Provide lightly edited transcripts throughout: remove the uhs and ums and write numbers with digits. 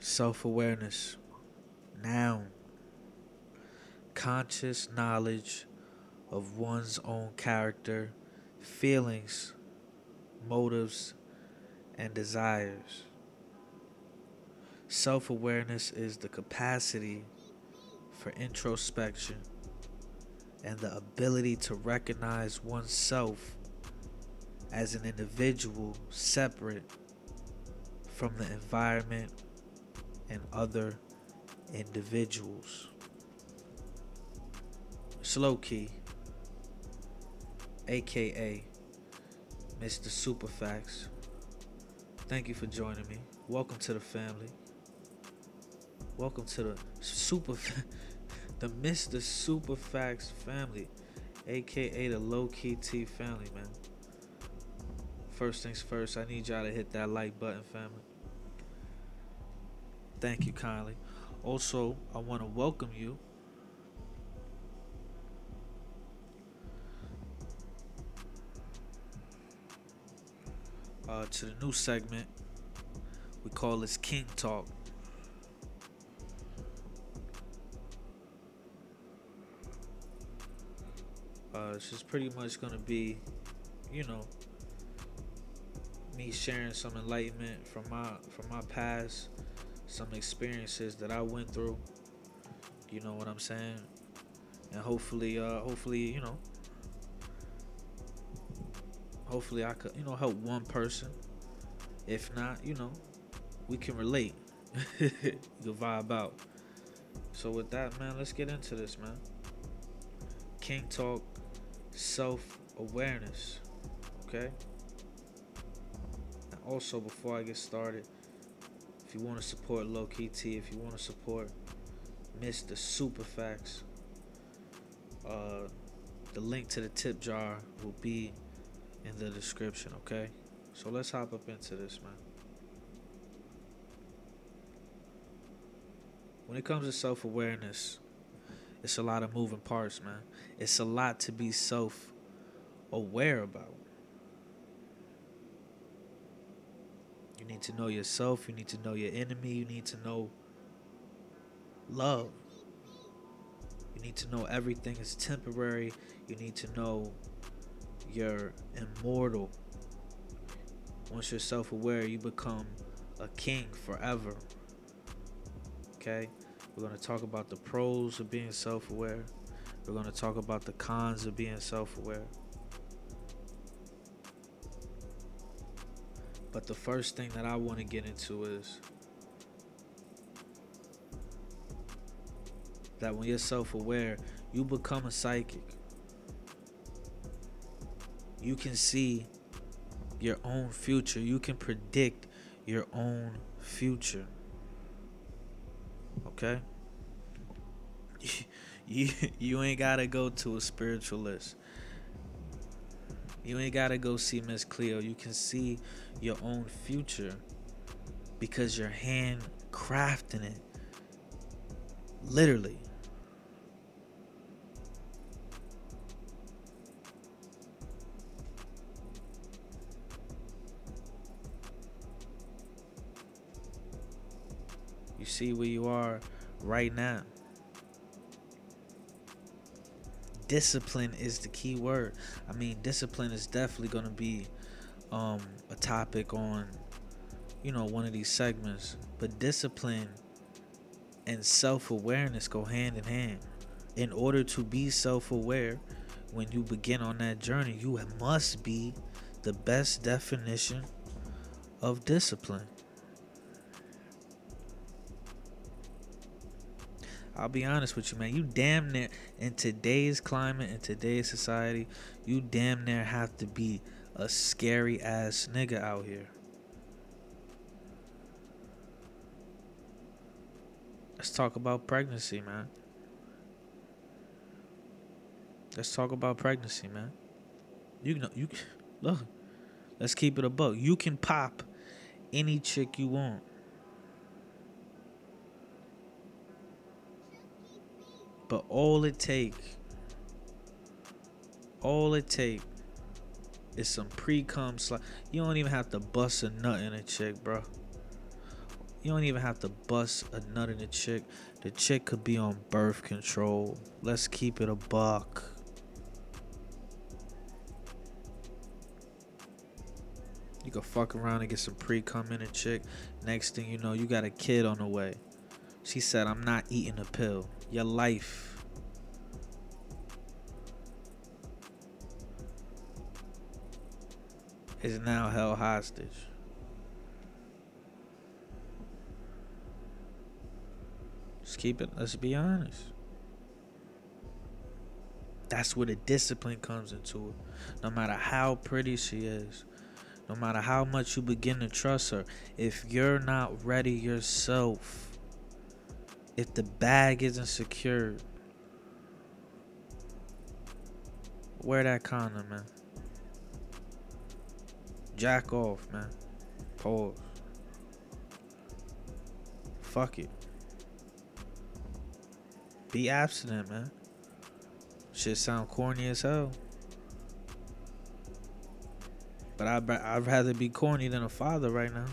Self-awareness. Noun. Conscious knowledge of one's own character, feelings, motives, and desires. Self-awareness is the capacity for introspection and the ability to recognize oneself as an individual separate from the environment and other individuals. Slow Key, aka Mr. Superfax. Thank you for joining me. Welcome to the family. Welcome to the the Mr. Superfax family, aka the Low Key T family, man. First things first, I need y'all to hit that like button, family. Thank you kindly. Also, I want to welcome you to the new segment. We call this King Talk. It's just pretty much gonna be, you know, me sharing some enlightenment from my past, some experiences that I went through. You know what I'm saying? And hopefully, hopefully I could, help one person. If not, we can relate. You can vibe out. So with that, man, let's get into this, man. King Talk, self-awareness. Okay? And also, before I get started, if you want to support Low Key T, if you want to support Mr. Superfax, the link to the tip jar will be in the description, okay? So let's hop up into this, man. When it comes to self-awareness, it's a lot of moving parts, man. It's a lot to be self-aware about. You need to know yourself. You need to know your enemy. You need to know love. You need to know everything is temporary. You need to know you're immortal. Once you're self-aware, you become a king forever. Okay? We're going to talk about the pros of being self-aware. We're going to talk about the cons of being self-aware. But the first thing that I want to get into is that when you're self-aware, you become a psychic. You can see your own future. You can predict your own future. Okay? You ain't gotta go to a spiritualist. You ain't gotta go see Miss Cleo. You can see your own future because you're handcrafting it. Literally. You see where you are right now. Discipline is the key word. I mean, discipline is definitely going to be a topic on, one of these segments. But discipline and self-awareness go hand in hand. In order to be self-aware, when you begin on that journey, you must be the best definition of discipline. I'll be honest with you, man. You damn near, in today's climate, in today's society, you damn near have to be a scary ass nigga out here. Let's talk about pregnancy, man. Let's talk about pregnancy, man. You look. Let's keep it a buck. You can pop any chick you want. But all it take is some pre-cum slide. You don't even have to bust a nut in a chick, bro. You don't even have to bust a nut in the chick. The chick could be on birth control. Let's keep it a buck. You could fuck around and get some pre-cum in a chick. Next thing you know, you got a kid on the way. She said, I'm not eating a pill. Your life is now held hostage. Just keep it, let's be honest. That's where the discipline comes into it. No matter how pretty she is, no matter how much you begin to trust her, if you're not ready yourself, if the bag isn't secured, wear that condom, man. Jack off, man. Pause. Fuck it. Be abstinent, man. Shit sound corny as hell. But I'd rather be corny than a father right now.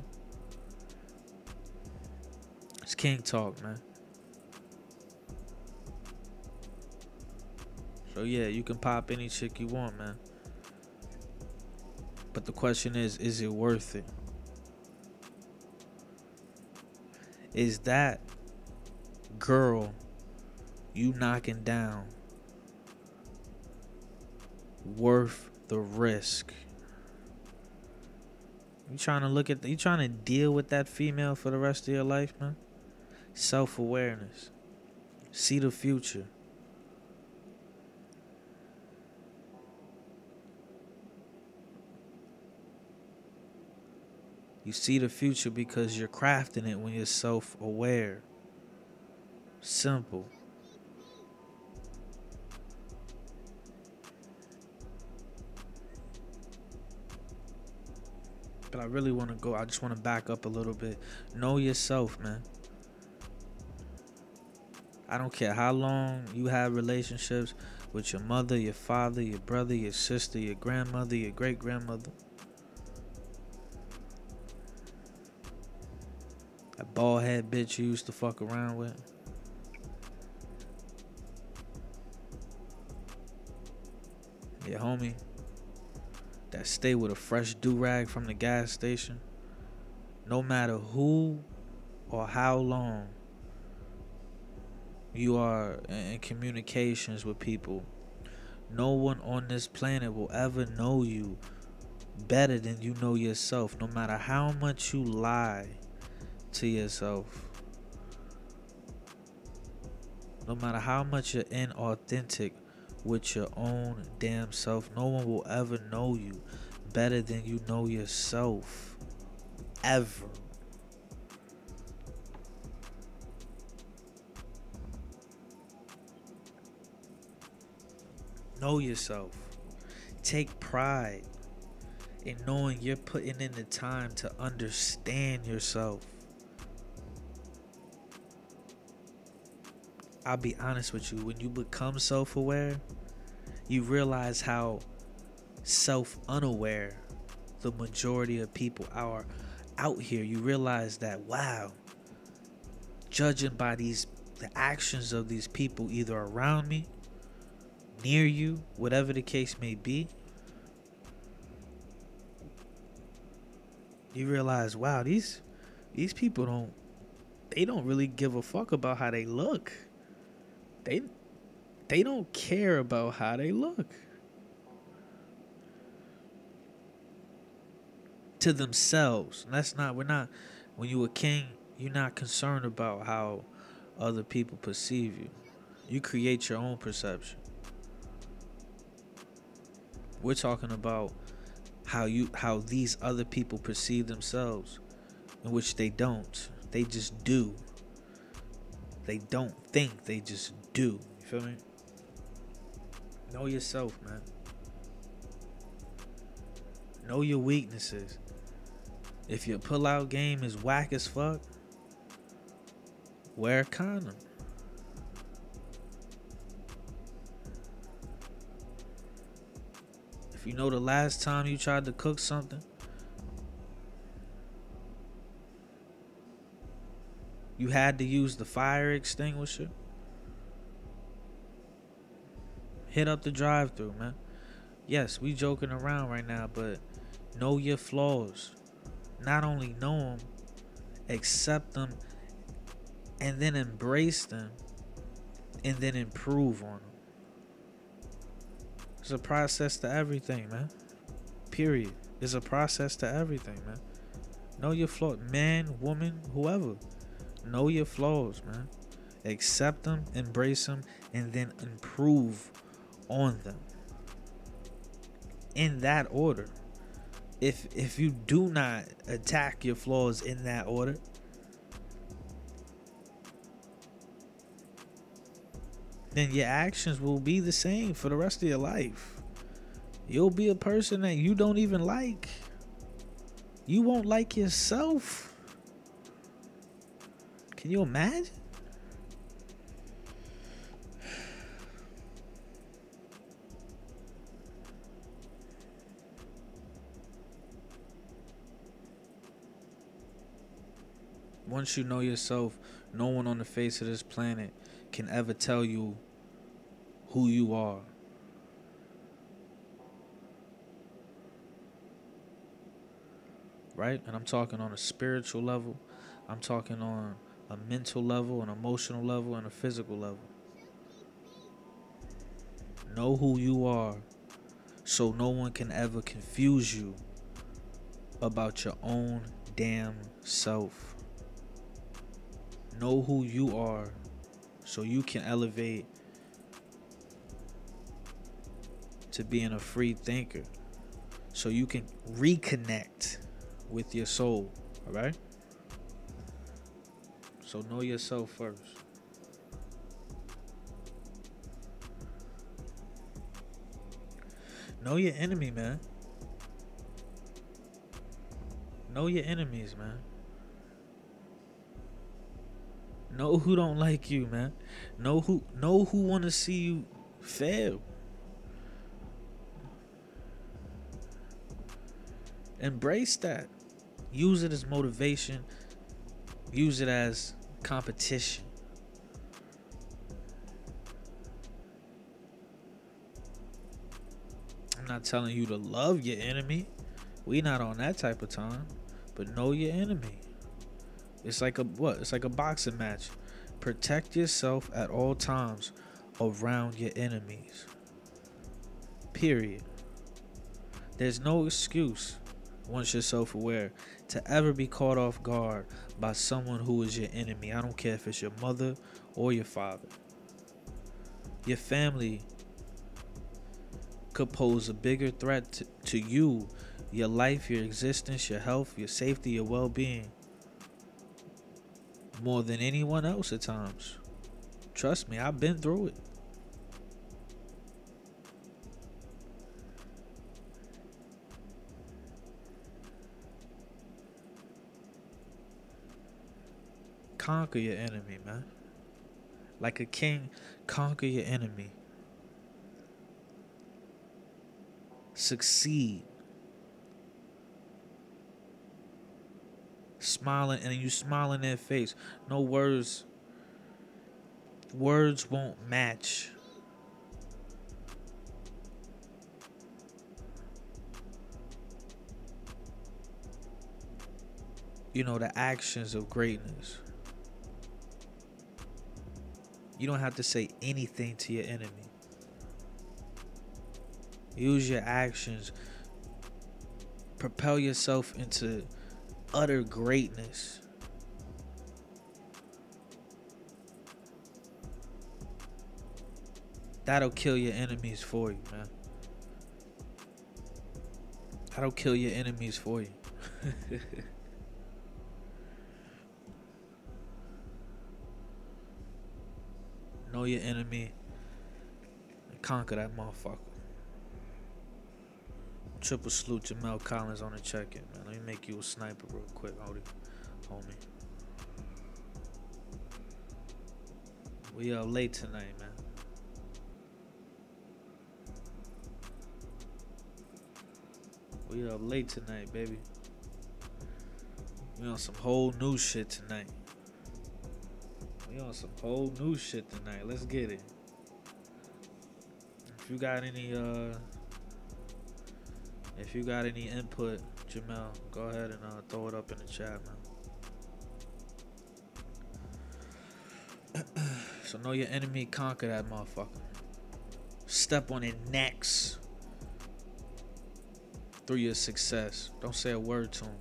It's king talk, man. So yeah, you can pop any chick you want, man. But the question is it worth it? Is that girl you knocking down worth the risk? You trying to deal with that female for the rest of your life, man? Self-awareness. See the future. You see the future because you're crafting it when you're self-aware. Simple. But I really want to go. I just want to back up a little bit. Know yourself, man. I don't care how long you have relationships with your mother, your father, your brother, your sister, your grandmother, your great-grandmother. That bald head bitch you used to fuck around with. Your homie that stay with a fresh do-rag from the gas station. No matter who or how long you are in communications with people, no one on this planet will ever know you better than you know yourself. No matter how much you lie to yourself, no matter how much you're inauthentic with your own damn self, no one will ever know you better than you know yourself. Ever. Know yourself. Take pride in knowing you're putting in the time to understand yourself. I'll be honest with you, when you become self-aware, you realize how self-unaware the majority of people are out here. You realize that, wow, judging by the actions of these people either around me, near you, whatever the case may be, you realize, wow, these people don't really give a fuck about how they look. They don't care about how they look. To themselves. When you a king, you're not concerned about how other people perceive you. You create your own perception. We're talking about how these other people perceive themselves, in which they don't. They just do. They don't think, they just do. You feel me? Know yourself, man. Know your weaknesses. If your pull-out game is whack as fuck, wear a condom. If you know the last time you tried to cook something You had to use the fire extinguisher. Hit up the drive-through, man. Yes, we joking around right now, but know your flaws. Not only know them, accept them, and then embrace them, and then improve on them. It's a process to everything, man. Period. It's a process to everything, man. Know your flaws. Man, woman, whoever. Know your flaws, man. Accept them, embrace them, and then improve on them. In that order. If you do not attack your flaws in that order, then your actions will be the same for the rest of your life. You'll be a person that you don't even like. You won't like yourself. Can you imagine? Once you know yourself, no one on the face of this planet can ever tell you who you are. Right? And I'm talking on a spiritual level. I'm talking on a mental level, an emotional level, and a physical level. Know who you are so no one can ever confuse you about your own damn self. Know who you are so you can elevate to being a free thinker. So you can reconnect with your soul. All right? So know yourself first. Know your enemy, man. Know your enemies, man. Know who don't like you, man. Know who want to see you fail. Embrace that. Use it as motivation. Use it as competition. I'm not telling you to love your enemy. We not on that type of time. But know your enemy. It's like a what? It's like a boxing match. Protect yourself at all times around your enemies. Period. There's no excuse, once you're self-aware, to ever be caught off guard by someone who is your enemy. I don't care if it's your mother or your father. Your family could pose a bigger threat to you, your life, your existence, your health, your safety, your well-being, more than anyone else at times. Trust me, I've been through it. Conquer your enemy, man. Like a king, conquer your enemy. Succeed. Smiling, and you smile in their face. No words. Words won't match. The actions of greatness. You don't have to say anything to your enemy. Use your actions. Propel yourself into utter greatness. That'll kill your enemies for you, man. That'll kill your enemies for you. Know your enemy and conquer that motherfucker. Triple salute Jamel Collins on the check-in, man. Let me make you a sniper real quick, homie. We up late tonight, man. We up late tonight, baby. We on some whole new shit tonight. on some whole new shit tonight. Let's get it. If you got any input, Jamel, go ahead and throw it up in the chat, man. So know your enemy, conquer that motherfucker. Step on it next through your success. Don't say a word to him.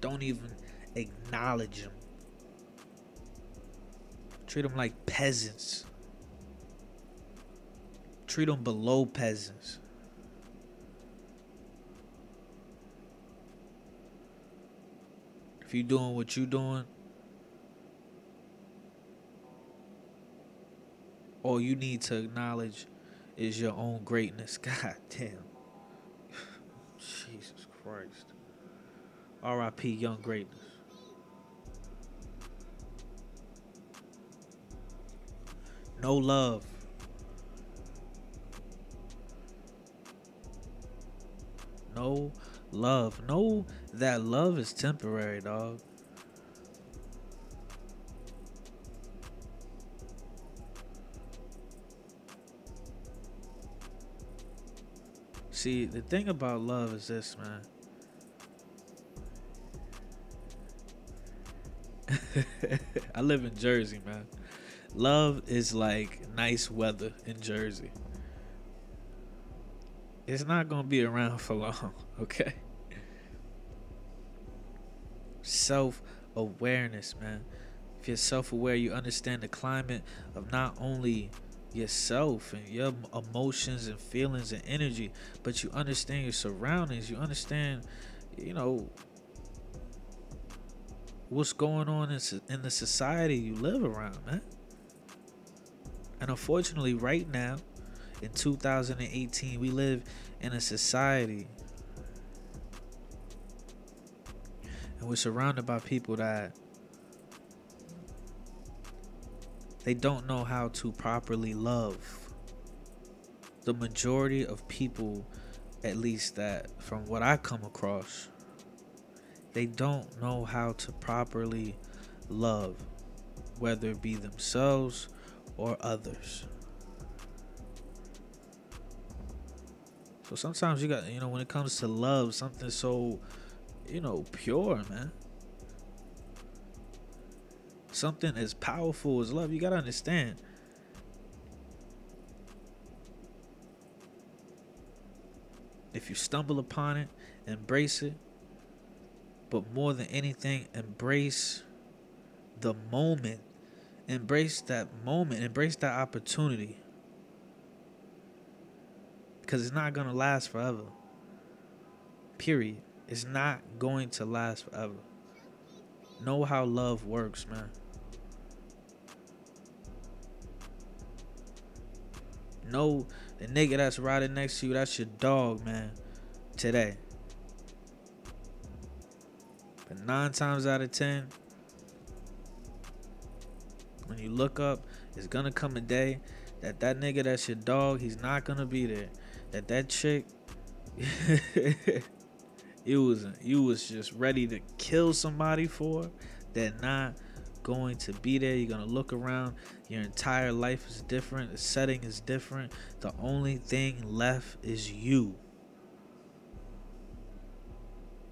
Don't even acknowledge them. Treat them like peasants. Treat them below peasants. If you doing what you doing, all you need to acknowledge is your own greatness. God damn. Jesus Christ. R.I.P. Young Greatness. No love. No love. Know that love is temporary, dog. See, the thing about love is this, man. I live in Jersey, man. Love is like nice weather in Jersey. It's not gonna be around for long, okay? Self-awareness, man. If you're self-aware, you understand the climate of not only yourself and your emotions and feelings and energy, but you understand your surroundings. You understand, what's going on in the society you live around, man. And unfortunately, right now, in 2018, we live in a society and we're surrounded by people that they don't know how to properly love. The majority of people, at least that from what I come across, they don't know how to properly love, whether it be themselves or others. So sometimes you got, when it comes to love, something so, pure, man. Something as powerful as love, you gotta understand. If you stumble upon it, embrace it. But more than anything, embrace the moment. Embrace that moment. Embrace that opportunity. Because it's not going to last forever. Period. It's not going to last forever. Know how love works, man. Know the nigga that's riding next to you, that's your dog, man. Today. But 9 times out of 10, when you look up, it's gonna come a day that nigga that's your dog, he's not gonna be there. That chick, you was just ready to kill somebody for, they're not going to be there. You're gonna look around, your entire life is different, the setting is different. The only thing left is you.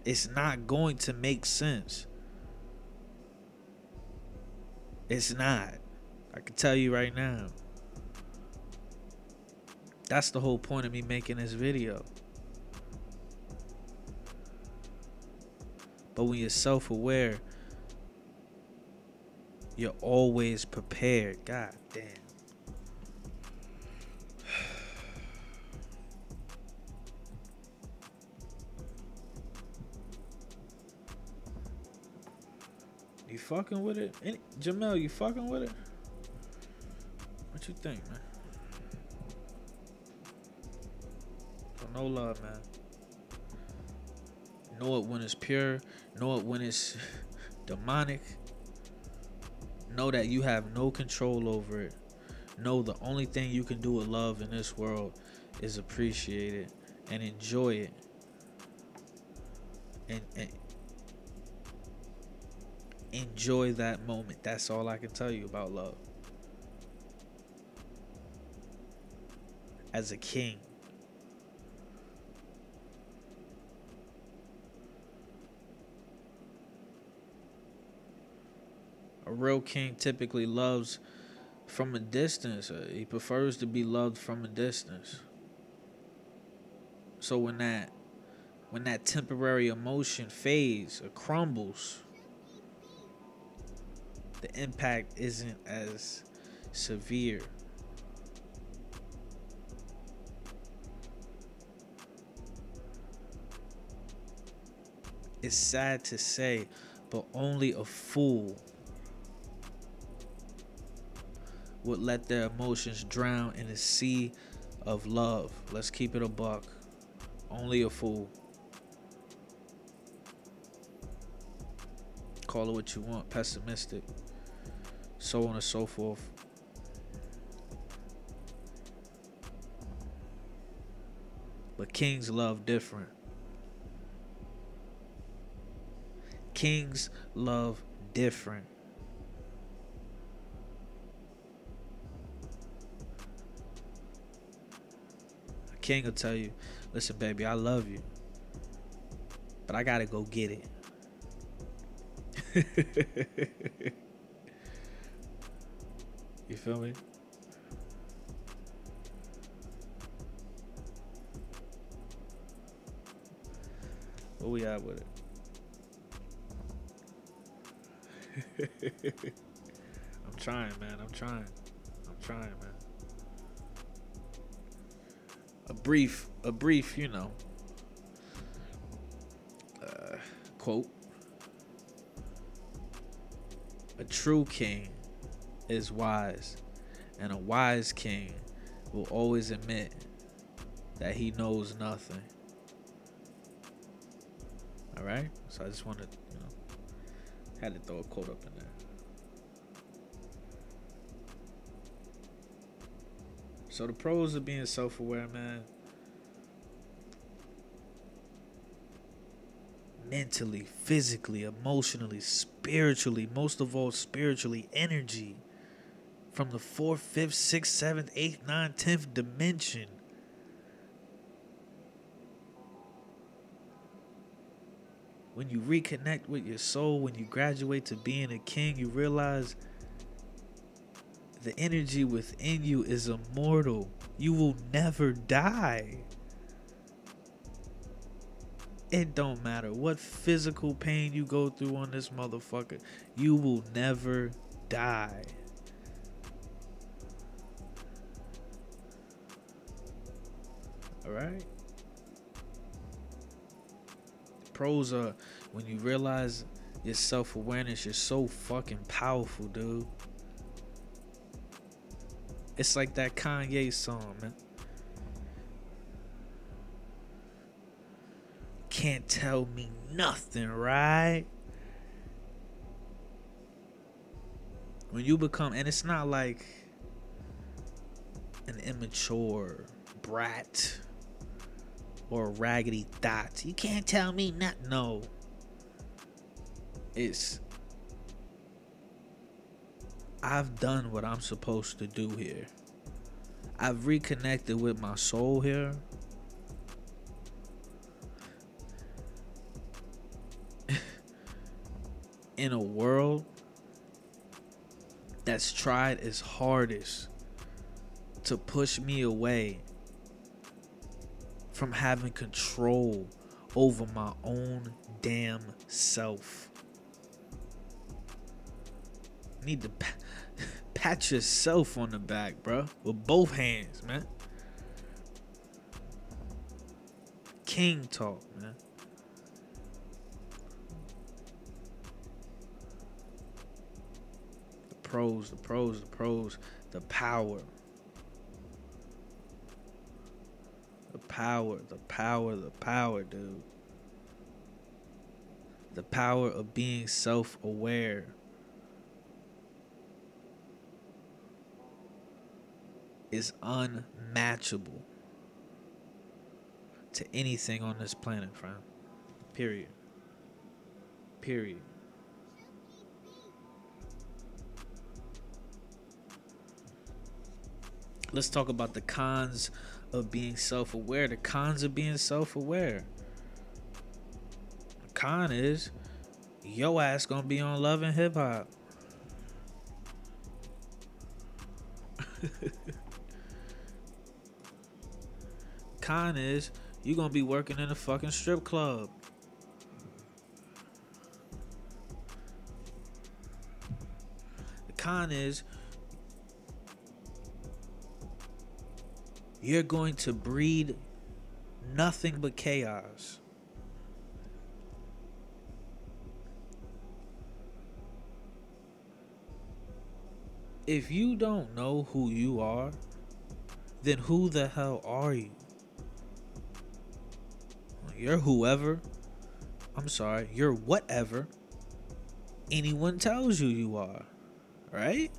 It's not going to make sense. It's not. I can tell you right now. That's the whole point of me making this video. But when you're self-aware, you're always prepared. God damn. You fucking with it? Jamel, you fucking with it? What you think, man? So no love, man. Know it when it's pure. Know it when it's demonic. Know that you have no control over it. Know the only thing you can do with love in this world is appreciate it and enjoy it. and enjoy that moment. That's all I can tell you about love. As a king, a real king typically loves from a distance. He prefers to be loved from a distance. So when that temporary emotion fades or crumbles, the impact isn't as severe. It's sad to say, but only a fool would let their emotions drown in a sea of love. Let's keep it a buck. Only a fool. Call it what you want, pessimistic, so on and so forth. But kings love different. Kings love different. A king will tell you, listen, baby, I love you, but I gotta go get it. You feel me? Where we at with it? I'm trying, man. I'm trying, man. A brief, quote. A true king is wise, and a wise king will always admit that he knows nothing. All right? So I just wanted, had to throw a quote up in there. So the pros of being self-aware, man. Mentally, physically, emotionally, spiritually, most of all spiritually, energy from the 4th, 5th, 6th, 7th, 8th, 9th, 10th dimension. When you reconnect with your soul, when you graduate to being a king, you realize the energy within you is immortal. You will never die. It don't matter what physical pain you go through on this motherfucker. You will never die. Alright? Pros are when you realize your self-awareness, you're so fucking powerful, dude. It's like that Kanye song, man. Can't tell me nothing, right? When you become, and it's not like an immature brat or a raggedy thought. You can't tell me nothing. No. It's, I've done what I'm supposed to do here. I've reconnected with my soul here. In a world that's tried its hardest to push me away from having control over my own damn self. You need to pat yourself on the back, bro, with both hands, man. King talk, man. The pros, the power. The power, dude. The power of being self-aware. Is unmatchable to anything on this planet, friend. Period. Period. Let's talk about the cons of being self-aware. The cons of being self-aware. The con is your ass gonna be on Love and Hip Hop. Con is you gonna be working in a fucking strip club. The con is you're going to breed nothing but chaos. If you don't know who you are, then who the hell are you? You're whoever. I'm sorry, you're whatever anyone tells you you are, right?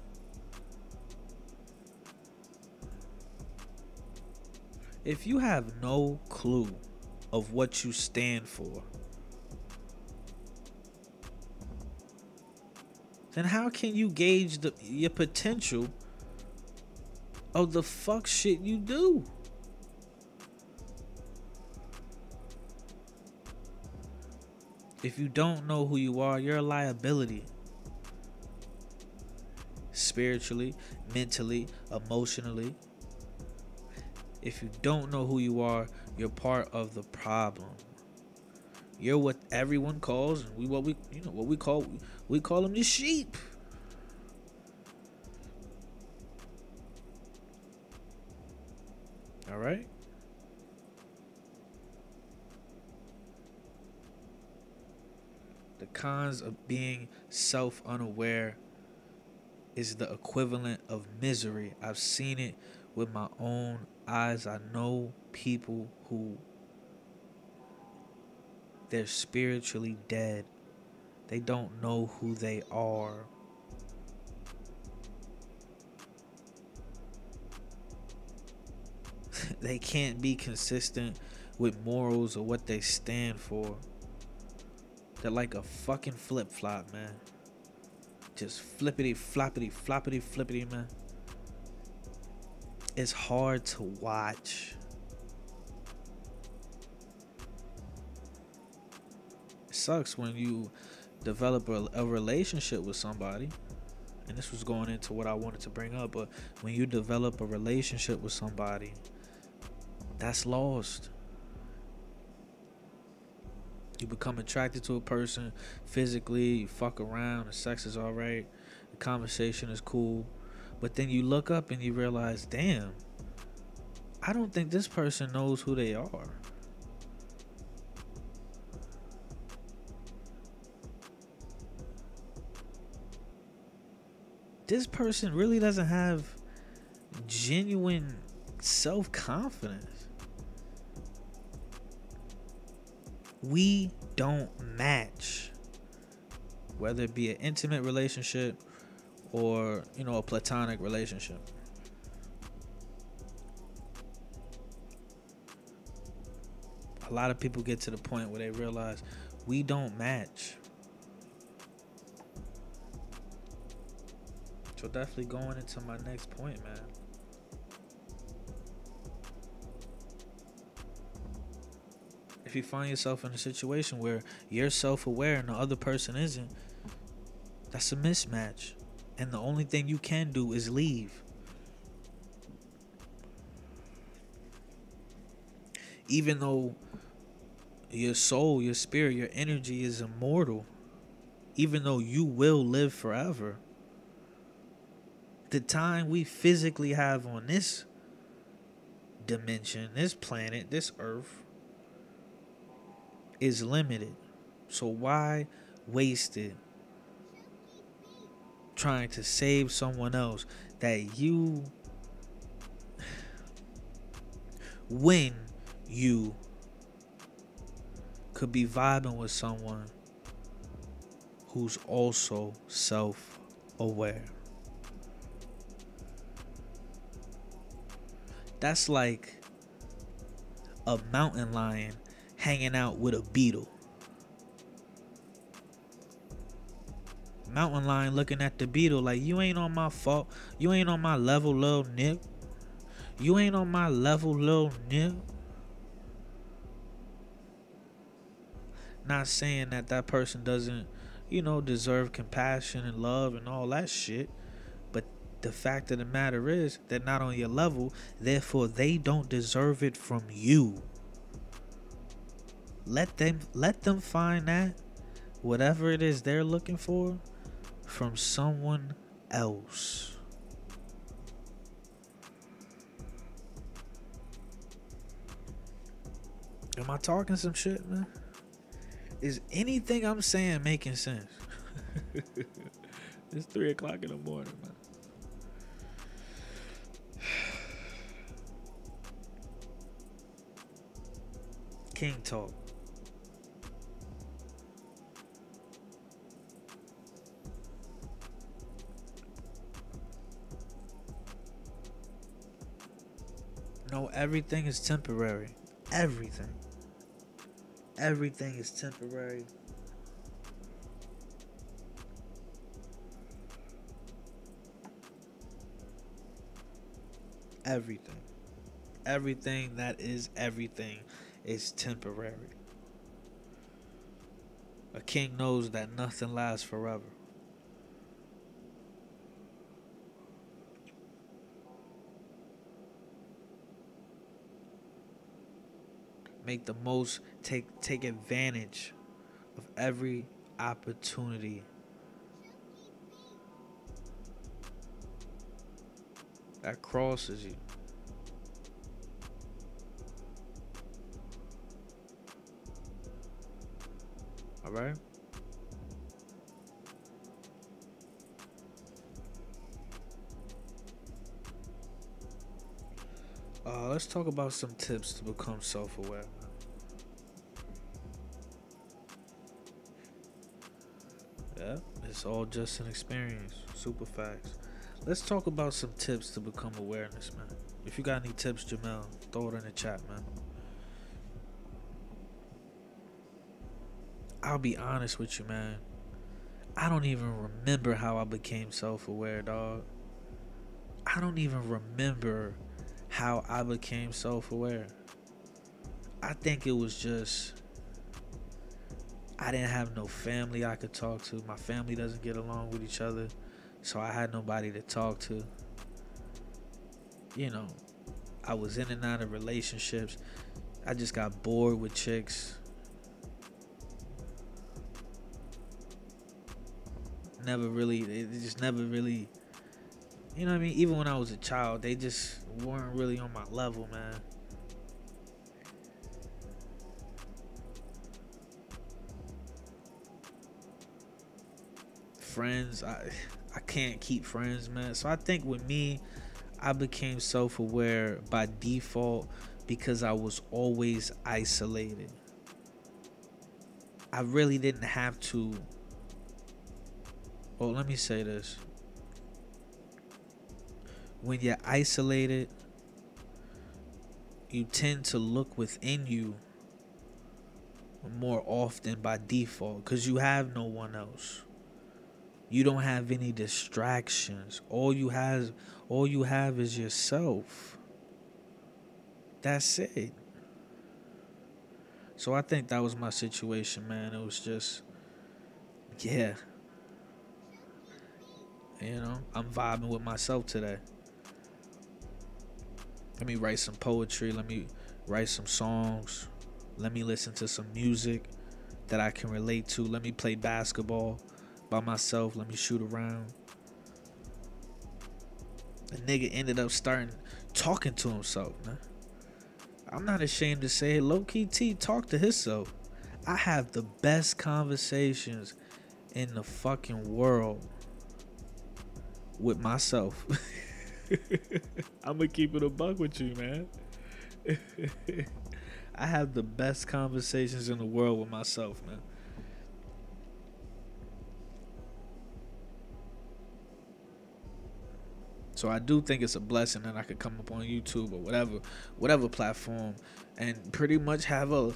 If you have no clue of what you stand for, then how can you gauge your potential of the fuck shit you do? If you don't know who you are, you're a liability. Spiritually, mentally, emotionally. If you don't know who you are, you're part of the problem. You're what everyone calls, and we call them the sheep. All right? The cons of being self-unaware is the equivalent of misery. I've seen it with my own eyes. I know people who they're spiritually dead. They don't know who they are. They can't be consistent with morals or what they stand for. They're like a fucking flip-flop, man. Just flippity, floppity, floppity, flippity, man. It's hard to watch. It sucks when you develop a relationship with somebody. And this was going into what I wanted to bring up. But when you develop a relationship with somebody, that's lost. You become attracted to a person physically, you fuck around, the sex is alright, the conversation is cool, but then you look up and you realize, damn, I don't think this person knows who they are. This person really doesn't have genuine self-confidence. We don't match, whether it be an intimate relationship or, a platonic relationship. A lot of people get to the point where they realize we don't match. So definitely going into my next point, man. If you find yourself in a situation where you're self-aware and the other person isn't, that's a mismatch. And the only thing you can do is leave. Even though your soul, your spirit, your energy is immortal, even though you will live forever, the time we physically have on this dimension, this planet, this earth, is limited. So why waste it trying to save someone else that you, when you could be vibing with someone who's also self-aware? That's like a mountain lion hanging out with a beetle. Mountain lion looking at the beetle like, you ain't on my fault. You ain't on my level, little nip. You ain't on my level, little nip. Not saying that that person doesn't, deserve compassion and love and all that shit. But the fact of the matter is, they're not on your level. Therefore, they don't deserve it from you. Let them find that, whatever it is they're looking for, from someone else. Am I talking some shit, man? Is anything I'm saying making sense? It's 3 o'clock in the morning, man. King talk. No, everything is temporary. Everything. Everything is temporary. Everything. Everything that is everything is temporary. A king knows that nothing lasts forever. Make the most, take advantage of every opportunity that crosses you. All right? Let's talk about some tips to become self-aware. Yeah, it's all just an experience. Super facts. Let's talk about some tips to become awareness, man. If you got any tips, Jamel, throw it in the chat, man. I'll be honest with you, man. I don't even remember how I became self-aware, dog. I don't even remember how I became self-aware. I think it was just, I didn't have no family I could talk to. My family doesn't get along with each other, so I had nobody to talk to. I was in and out of relationships. I just got bored with chicks. It just never really, you know what I mean? Even when I was a child, they just weren't really on my level, man. Friends, I can't keep friends, man. So I think with me, I became self-aware by default because I was always isolated. I really didn't have to. Well, let me say this. When you're isolated, you tend to look within you more often by default because you have no one else. You don't have any distractions. All you have is yourself. That's it. So I think that was my situation, man. It was just, yeah. I'm vibing with myself today. Let me write some poetry. Let me write some songs. Let me listen to some music that I can relate to. Let me play basketball by myself. Let me shoot around. The nigga ended up talking to himself, man. I'm not ashamed to say it. Low-key T talked to himself. I have the best conversations in the fucking world with myself. I'm gonna keep it a buck with you, man. I have the best conversations in the world with myself, man. So I do think it's a blessing that I could come up on YouTube or whatever platform, and pretty much have a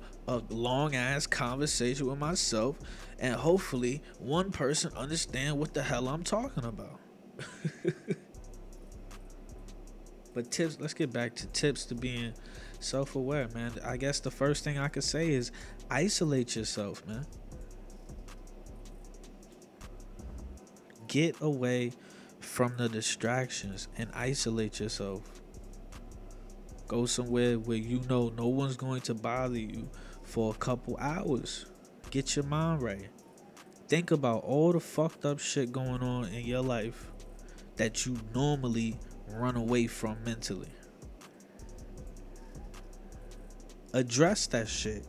long ass conversation with myself, and hopefully one person understand what the hell I'm talking about. But tips, let's get back to tips to being self-aware, man. I guess the first thing I could say is isolate yourself, man. Get away from the distractions and isolate yourself. Go somewhere where you know no one's going to bother you for a couple hours. Get your mind right. Think about all the fucked up shit going on in your life that you normally run away from mentally. Address that shit.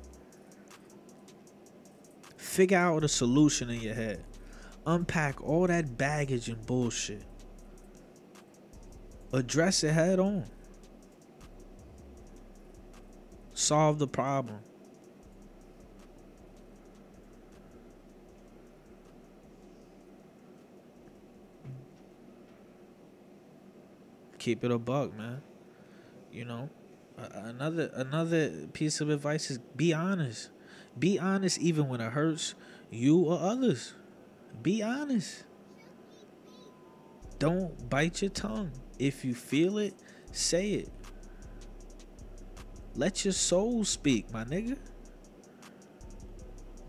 Figure out a solution in your head. Unpack all that baggage and bullshit. Address it head on. Solve the problem. Keep it a buck, man. You know, another piece of advice is be honest. Be honest even when it hurts you or others. Be honest. Don't bite your tongue. If you feel it, say it. Let your soul speak, my nigga.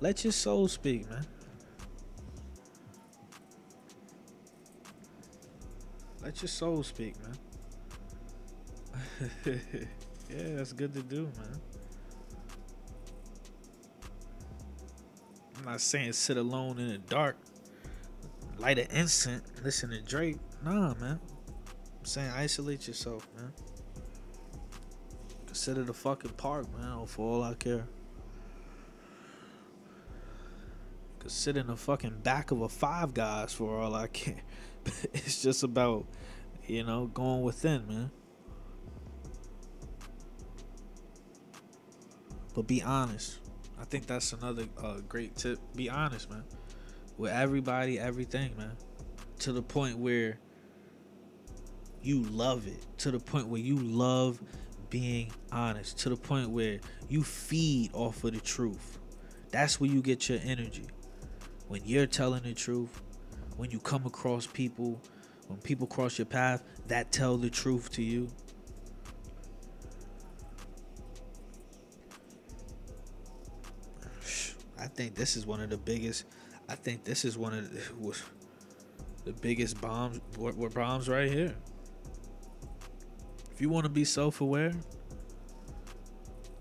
Let your soul speak, man. Let your soul speak, man. Yeah, that's good to do, man. I'm not saying sit alone in the dark, light an incense, listen to Drake. Nah, man. I'm saying isolate yourself, man. Consider the fucking park, man, for all I care. Could sit in the fucking back of a Five Guys for all I care. It's just about, going within, man. But be honest. I think that's another great tip. Be honest, man. With everybody, everything, man. To the point where you love it. To the point where you love being honest. To the point where you feed off of the truth. That's where you get your energy. When you're telling the truth, when you come across people, when people cross your path that tell the truth to you. I think this is one of the biggest. I think this is one of the biggest bombs. We're bombs right here. If you want to be self-aware,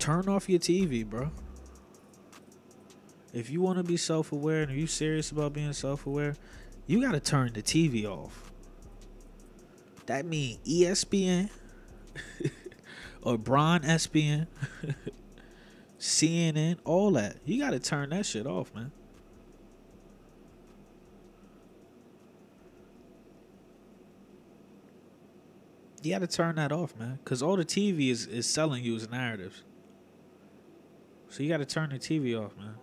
turn off your TV, bro. If you want to be self-aware and are you serious about being self-aware, you got to turn the TV off. That means ESPN or Bron ESPN, CNN, all that. You got to turn that shit off, man. You got to turn that off, man. Because all the TV is selling you is narratives. So you got to turn the TV off, man.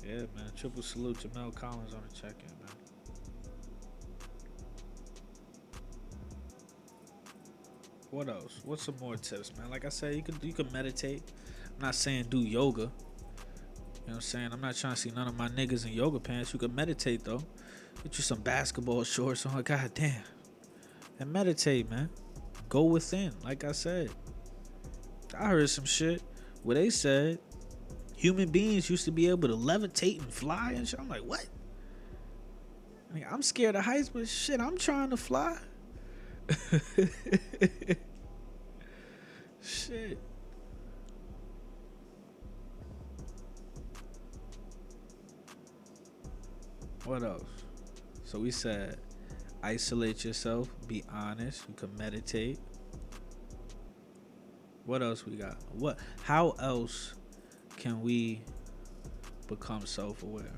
Yeah, man. Triple salute to Mel Collins on the check-in, man. What else? What's some more tips, man? Like I said, you could meditate. I'm not saying do yoga. You know what I'm saying? I'm not trying to see none of my niggas in yoga pants. You could meditate, though. Get you some basketball shorts on. God damn. And meditate, man. Go within, like I said. I heard some shit where they said human beings used to be able to levitate and fly and shit. I'm like, what? I mean, I'm scared of heights, but shit, I'm trying to fly. Shit. What else? So we said isolate yourself, be honest, you can meditate. What else we got? How else can we become self-aware?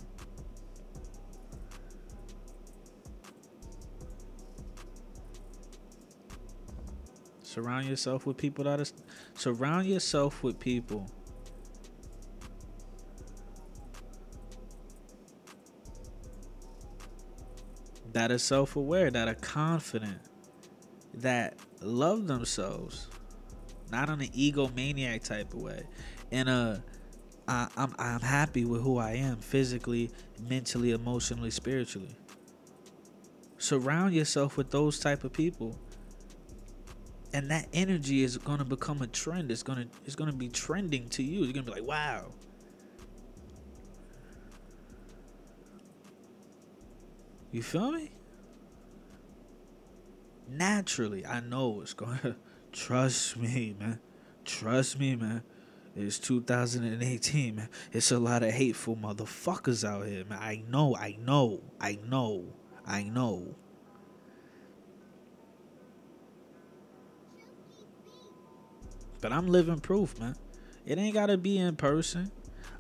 Surround yourself with people that is surround yourself with people that are self-aware, that are confident, that love themselves, not on an egomaniac type of way, in a I'm happy with who I am physically, mentally, emotionally, spiritually. Surround yourself with those type of people, and that energy is gonna become a trend. It's gonna be trending to you. You're gonna be like, wow. You feel me? Naturally, I know it's gonna. Trust me, man. Trust me, man. It's 2018, man. It's a lot of hateful motherfuckers out here, man. I know, I know, I know, I know. But I'm living proof, man. It ain't gotta be in person.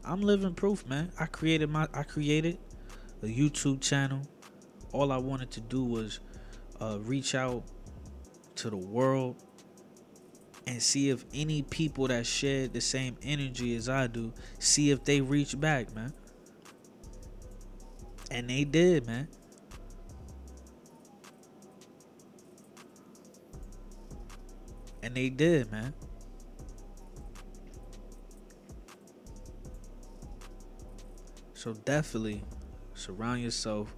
I'm living proof, man. I created a YouTube channel. All I wanted to do was reach out to the world and see if any people that shared the same energy as I do, see if they reach back, man. And they did, man. And they did, man. So definitely surround yourself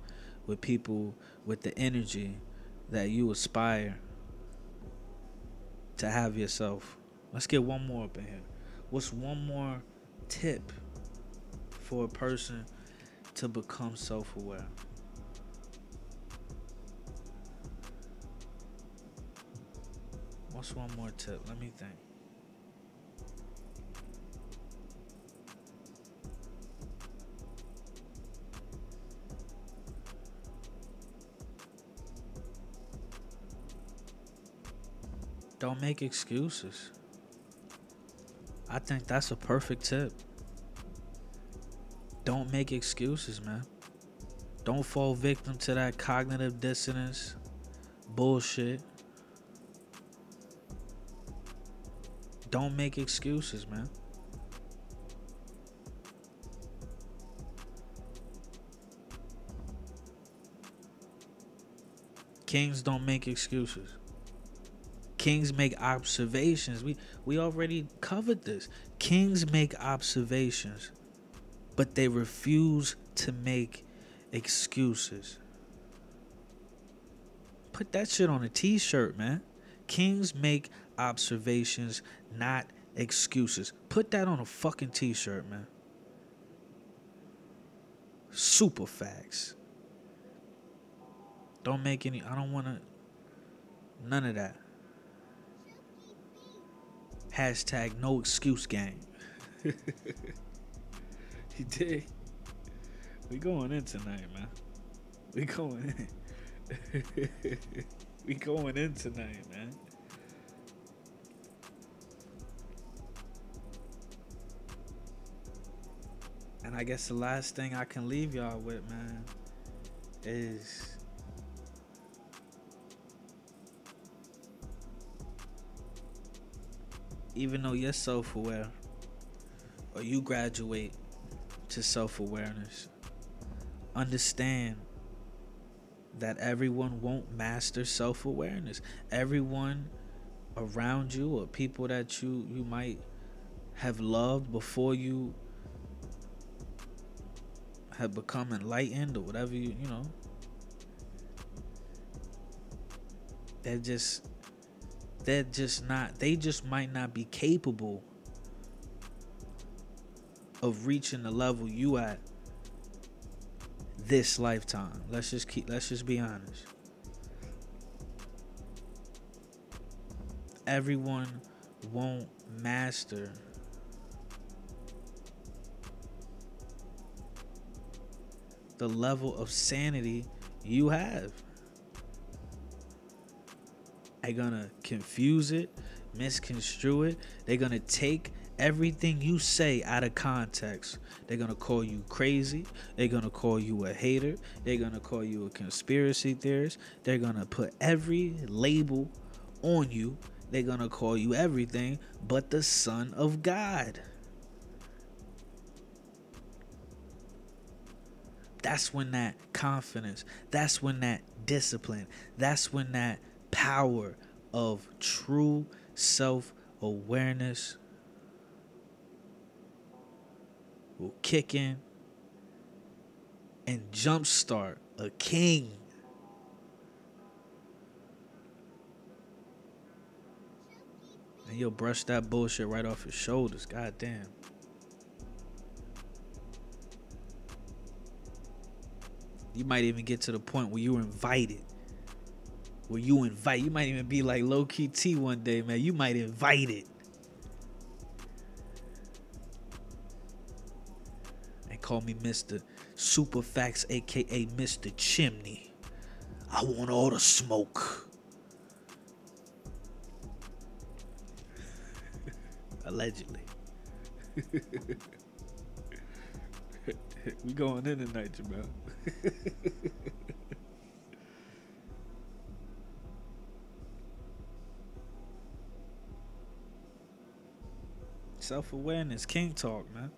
with people with the energy that you aspire to have yourself. Let's get one more up in here. What's one more tip for a person to become self-aware? What's one more tip? Let me think. Don't make excuses. I think that's a perfect tip. Don't make excuses, man. Don't fall victim to that cognitive dissonance bullshit. Don't make excuses, man. Kings don't make excuses. Kings make observations. We already covered this. Kings make observations, but they refuse to make excuses. Put that shit on a t-shirt, man. Kings make observations, not excuses. Put that on a fucking t-shirt, man. Super facts. Don't make any, I don't want to, none of that. Hashtag no excuse gang. He did. We going in tonight, man. We going in. We going in tonight, man. And I guess the last thing I can leave y'all with, man, is even though you're self-aware or you graduate to self-awareness, understand that everyone won't master self-awareness. Everyone around you or people that you might have loved before you have become enlightened or whatever, you know, they just might not be capable of reaching the level you at this lifetime. Let's just be honest. Everyone won't master the level of sanity you have. They're gonna confuse it, misconstrue it. They're gonna take everything you say out of context. They're gonna call you crazy. They're gonna call you a hater. They're gonna call you a conspiracy theorist. They're gonna put every label on you They're gonna call you everything but the Son of God. That's when that confidence, that's when that discipline, that's when that power of true self-awareness will kick in and jumpstart a king. And you'll brush that bullshit right off your shoulders. God damn. You might even get to the point where you're invited. You might even be like Low Key T one day, man. You might invite it. They call me Mr. Superfax, aka Mr. Chimney. I want all the smoke. Allegedly. We going in tonight, Jamel. Self-awareness, king talk, man.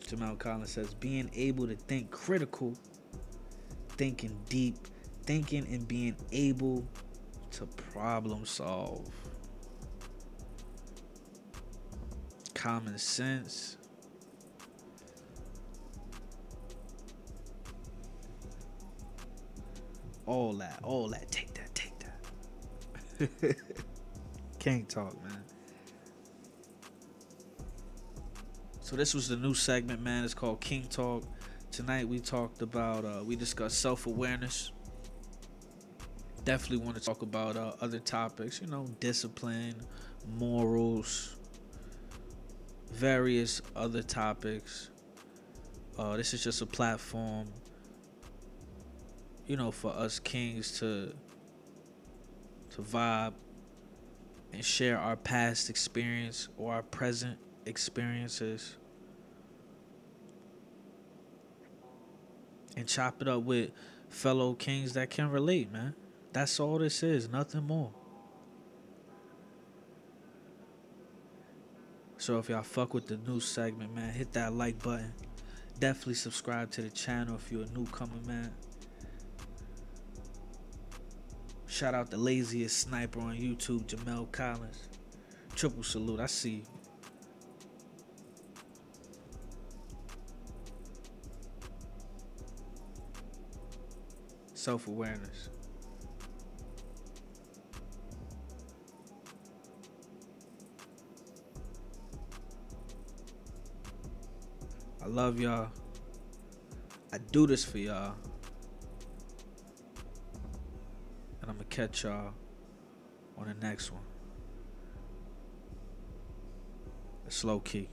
Jamel Collins says, being able to think critical, thinking deep, thinking and being able to problem solve. Common sense. All that. Take that. King talk, man. So this was the new segment, man. It's called King Talk. Tonight we talked about, we discussed self-awareness. Definitely want to talk about other topics, discipline, morals, various other topics. This is just a platform, for us kings to vibe and share our past experience or our present experiences and chop it up with fellow kings that can relate, man. That's all this is, nothing more. So if y'all fuck with the new segment, man, hit that like button. Definitely subscribe to the channel if you're a newcomer, man. Shout out the laziest sniper on YouTube, Jamel Collins. Triple salute, I see you. Self-awareness. I love y'all. I do this for y'all. And I'm gonna catch y'all on the next one. It's Low Key.